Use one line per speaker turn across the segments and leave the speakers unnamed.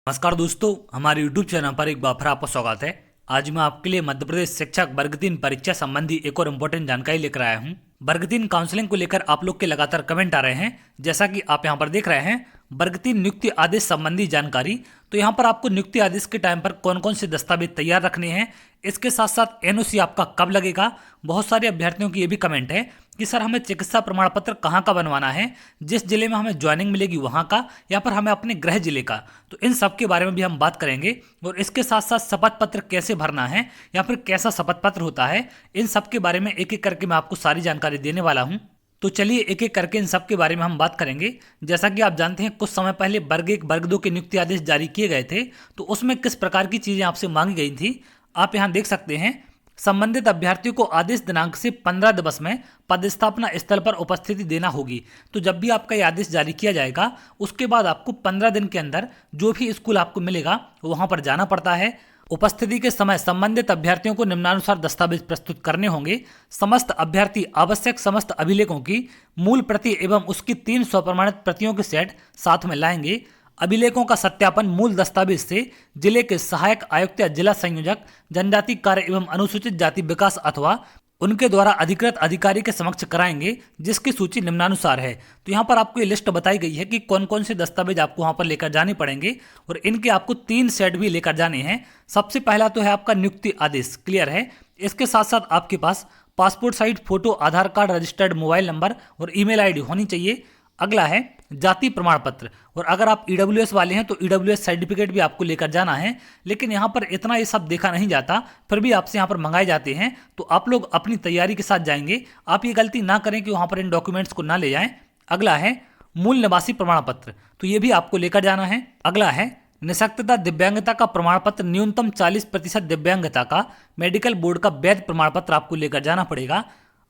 नमस्कार दोस्तों, हमारे YouTube चैनल पर एक बार फिर आपका स्वागत है। आज मैं आपके लिए मध्य प्रदेश शिक्षक वर्ग 3 परीक्षा संबंधी एक और इम्पोर्टेंट जानकारी लेकर आया हूं। वर्ग 3 काउंसलिंग को लेकर आप लोग के लगातार कमेंट आ रहे हैं, जैसा कि आप यहां पर देख रहे हैं वर्ग 3 नियुक्ति आदेश संबंधी जानकारी। तो यहां पर आपको नियुक्ति आदेश के टाइम पर कौन कौन से दस्तावेज तैयार रखने हैं, इसके साथ साथ एनओसी आपका कब लगेगा। बहुत सारे अभ्यर्थियों की ये भी कमेंट है कि सर हमें चिकित्सा प्रमाण पत्र कहाँ का बनवाना है, जिस जिले में हमें ज्वाइनिंग मिलेगी वहाँ का, या फिर हमें अपने गृह जिले का। तो इन सब के बारे में भी हम बात करेंगे और इसके साथ साथ शपथ पत्र कैसे भरना है या फिर कैसा शपथ पत्र होता है, इन सब के बारे में एक एक करके मैं आपको सारी जानकारी देने वाला हूँ। तो चलिए एक एक करके इन सब के बारे में हम बात करेंगे। जैसा कि आप जानते हैं कुछ समय पहले वर्ग 1 वर्ग 2 के नियुक्ति आदेश जारी किए गए थे, तो उसमें किस प्रकार की चीज़ें आपसे मांगी गई थी आप यहाँ देख सकते हैं। संबंधित अभ्यर्थियों को आदेश दिनांक से 15 दिवस में पदस्थापना स्थल पर उपस्थिति देना होगी। तो जब भी आपका ये आदेश जारी किया जाएगा उसके बाद आपको 15 दिन के अंदर जो भी स्कूल आपको मिलेगा वहां पर जाना पड़ता है। उपस्थिति के समय संबंधित अभ्यर्थियों को निम्नानुसार दस्तावेज प्रस्तुत करने होंगे। समस्त अभ्यर्थी आवश्यक समस्त अभिलेखों की मूल प्रति एवं उसकी 3 स्वप्रमाणित प्रतियों के सेट साथ में लाएंगे। अभिलेखों का सत्यापन मूल दस्तावेज से जिले के सहायक आयुक्त या जिला संयोजक जनजाति कार्य एवं अनुसूचित जाति विकास अथवा उनके द्वारा अधिकृत अधिकारी के समक्ष कराएंगे, जिसकी सूची निम्नानुसार है। तो यहाँ पर आपको ये लिस्ट बताई गई है कि कौन कौन से दस्तावेज आपको वहाँ पर लेकर जाने पड़ेंगे और इनके आपको 3 सेट भी लेकर जाने हैं। सबसे पहला तो है आपका नियुक्ति आदेश, क्लियर है। इसके साथ साथ आपके पास पासपोर्ट साइज फोटो, आधार कार्ड, रजिस्टर्ड मोबाइल नंबर और ईमेल आईडी होनी चाहिए। अगला है जाति प्रमाण पत्र, और अगर आप ईडब्ल्यूएस वाले हैं तो ईडब्ल्यूएस सर्टिफिकेट भी आपको लेकर जाना है। लेकिन यहाँ पर इतना ये सब देखा नहीं जाता, फिर भी आपसे यहाँ पर मंगाए जाते हैं, तो आप लोग अपनी तैयारी के साथ जाएंगे। आप ये गलती ना करें कि वहाँ पर इन डॉक्यूमेंट्स को ना ले जाएं। अगला है मूल निवासी प्रमाण पत्र, तो ये भी आपको लेकर जाना है। अगला है निःशक्तता दिव्यांगता का प्रमाण पत्र, न्यूनतम 40% दिव्यांगता का मेडिकल बोर्ड का वैध प्रमाण पत्र आपको लेकर जाना पड़ेगा।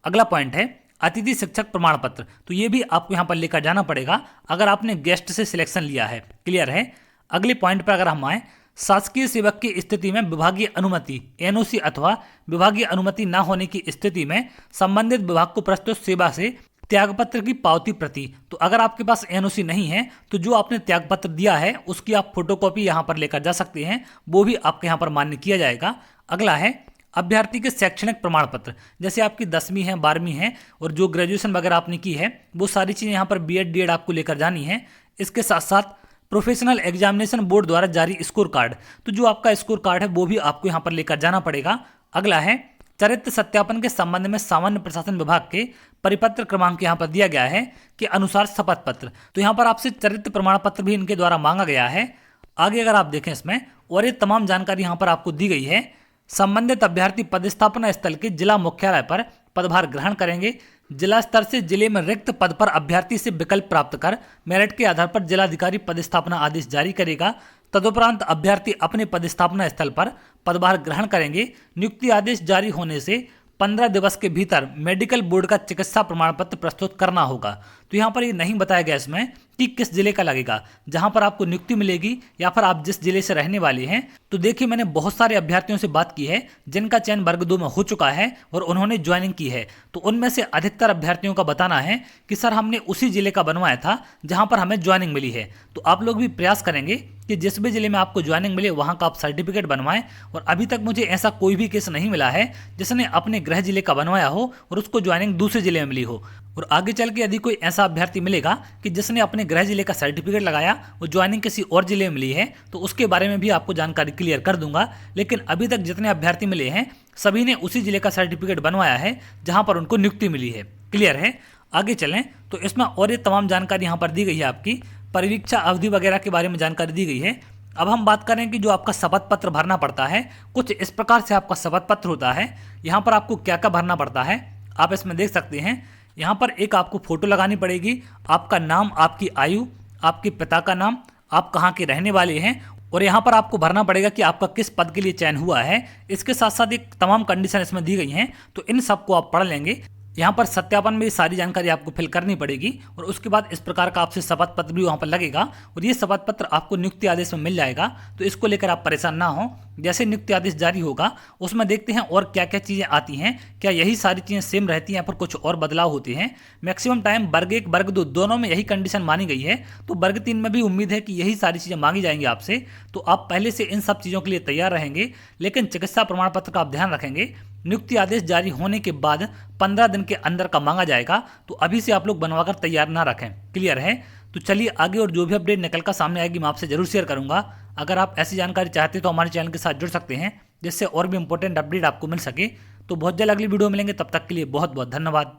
अगला पॉइंट है अतिथि शिक्षक प्रमाण पत्र, तो ये भी आपको यहाँ पर लेकर जाना पड़ेगा अगर आपने गेस्ट से सिलेक्शन लिया है, क्लियर है। अगले पॉइंट पर अगर हम आए, शासकीय सेवक की स्थिति में विभागीय अनुमति एनओसी अथवा विभागीय अनुमति न होने की स्थिति में संबंधित विभाग को प्रस्तुत सेवा से त्यागपत्र की पावती प्रति, तो अगर आपके पास एनओसी नहीं है तो जो आपने त्यागपत्र दिया है उसकी आप फोटोकॉपी यहाँ पर लेकर जा सकते हैं, वो भी आपके यहाँ पर मान्य किया जाएगा। अगला है अभ्यर्थी के शैक्षणिक प्रमाण पत्र, जैसे आपकी 10वीं है, 12वीं है और जो ग्रेजुएशन वगैरह आपने की है वो सारी चीज़ें यहाँ पर बीएड डीएड आपको लेकर जानी है। इसके साथ साथ प्रोफेशनल एग्जामिनेशन बोर्ड द्वारा जारी स्कोर कार्ड, तो जो आपका स्कोर कार्ड है वो भी आपको यहाँ पर लेकर जाना पड़ेगा। अगला है चरित्र सत्यापन के संबंध में सामान्य प्रशासन विभाग के परिपत्र क्रमांक यहाँ पर दिया गया है कि अनुसार शपथ पत्र, तो यहाँ पर आपसे चरित्र प्रमाण पत्र भी इनके द्वारा मांगा गया है। आगे अगर आप देखें इसमें, और ये तमाम जानकारी यहाँ पर आपको दी गई है। संबंधित अभ्यर्थी पदस्थापना स्थल के जिला मुख्यालय पर पदभार ग्रहण करेंगे। जिला स्तर से जिले में रिक्त पद पर अभ्यर्थी से विकल्प प्राप्त कर मेरिट के आधार पर जिलाधिकारी पदस्थापना आदेश जारी करेगा। तदुपरांत अभ्यर्थी अपने पदस्थापना स्थल पर पदभार ग्रहण करेंगे। नियुक्ति आदेश जारी होने से 15 दिवस के भीतर मेडिकल बोर्ड का चिकित्सा प्रमाण पत्र प्रस्तुत करना होगा। तो यहाँ पर ये नहीं बताया गया इसमें कि किस जिले का लगेगा जहाँ पर आपको नियुक्ति मिलेगी या फिर आप जिस जिले से रहने वाले हैं। तो देखिए, मैंने बहुत सारे अभ्यर्थियों से बात की है जिनका चयन वर्ग 2 में हो चुका है और उन्होंने ज्वाइनिंग की है, तो उनमें से अधिकतर अभ्यर्थियों का बताना है कि सर हमने उसी जिले का बनवाया था जहाँ पर हमें ज्वाइनिंग मिली है। तो आप लोग भी प्रयास करेंगे कि जिस भी जिले में आपको ज्वाइनिंग मिले वहाँ का आप सर्टिफिकेट बनवाएं। और अभी तक मुझे ऐसा कोई भी केस नहीं मिला है जिसने अपने गृह जिले का बनवाया हो और उसको ज्वाइनिंग दूसरे जिले में मिली हो। और आगे चल के यदि कोई ऐसा अभ्यर्थी मिलेगा कि जिसने अपने गृह जिले का सर्टिफिकेट लगाया वो ज्वाइनिंग किसी और जिले में मिली है, तो उसके बारे में भी आपको जानकारी क्लियर कर दूंगा। लेकिन अभी तक जितने अभ्यर्थी मिले हैं सभी ने उसी जिले का सर्टिफिकेट बनवाया है जहाँ पर उनको नियुक्ति मिली है, क्लियर है। आगे चलें तो इसमें और ये तमाम जानकारी यहाँ पर दी गई है। आपकी परीक्षा अवधि वगैरह के बारे में जानकारी दी गई है। अब हम बात करें कि जो आपका शपथ पत्र भरना पड़ता है, कुछ इस प्रकार से आपका शपथ पत्र होता है। यहाँ पर आपको क्या क्या भरना पड़ता है आप इसमें देख सकते हैं। यहाँ पर एक आपको फोटो लगानी पड़ेगी, आपका नाम, आपकी आयु, आपके पिता का नाम, आप कहाँ के रहने वाले हैं, और यहाँ पर आपको भरना पड़ेगा कि आपका किस पद के लिए चयन हुआ है। इसके साथ साथ एक तमाम कंडीशन इसमें दी गई हैं, तो इन सबको आप पढ़ लेंगे। यहाँ पर सत्यापन में ये सारी जानकारी आपको फिल करनी पड़ेगी और उसके बाद इस प्रकार का आपसे शपथ पत्र भी वहाँ पर लगेगा और ये शपथ पत्र आपको नियुक्ति आदेश में मिल जाएगा। तो इसको लेकर आप परेशान ना हो। जैसे नियुक्ति आदेश जारी होगा उसमें देखते हैं और क्या क्या चीज़ें आती हैं, क्या यही सारी चीज़ें सेम रहती हैं या फिर कुछ और बदलाव होते हैं। मैक्सिमम टाइम वर्ग 1 वर्ग 2 दोनों में यही कंडीशन मानी गई है, तो वर्ग 3 में भी उम्मीद है कि यही सारी चीज़ें मांगी जाएंगी आपसे। तो आप पहले से इन सब चीज़ों के लिए तैयार रहेंगे। लेकिन चिकित्सा प्रमाण पत्र का आप ध्यान रखेंगे, नियुक्ति आदेश जारी होने के बाद 15 दिन के अंदर का मांगा जाएगा। तो अभी से आप लोग बनवाकर तैयार ना रखें। क्लियर है? तो चलिए आगे और जो भी अपडेट निकल कर सामने आएगी मैं आपसे जरूर शेयर करूंगा। अगर आप ऐसी जानकारी चाहते हैं तो हमारे चैनल के साथ जुड़ सकते हैं, जिससे और भी इंपॉर्टेंट अपडेट आपको मिल सके। तो बहुत जल्द अगली वीडियो मिलेंगे, तब तक के लिए बहुत बहुत धन्यवाद।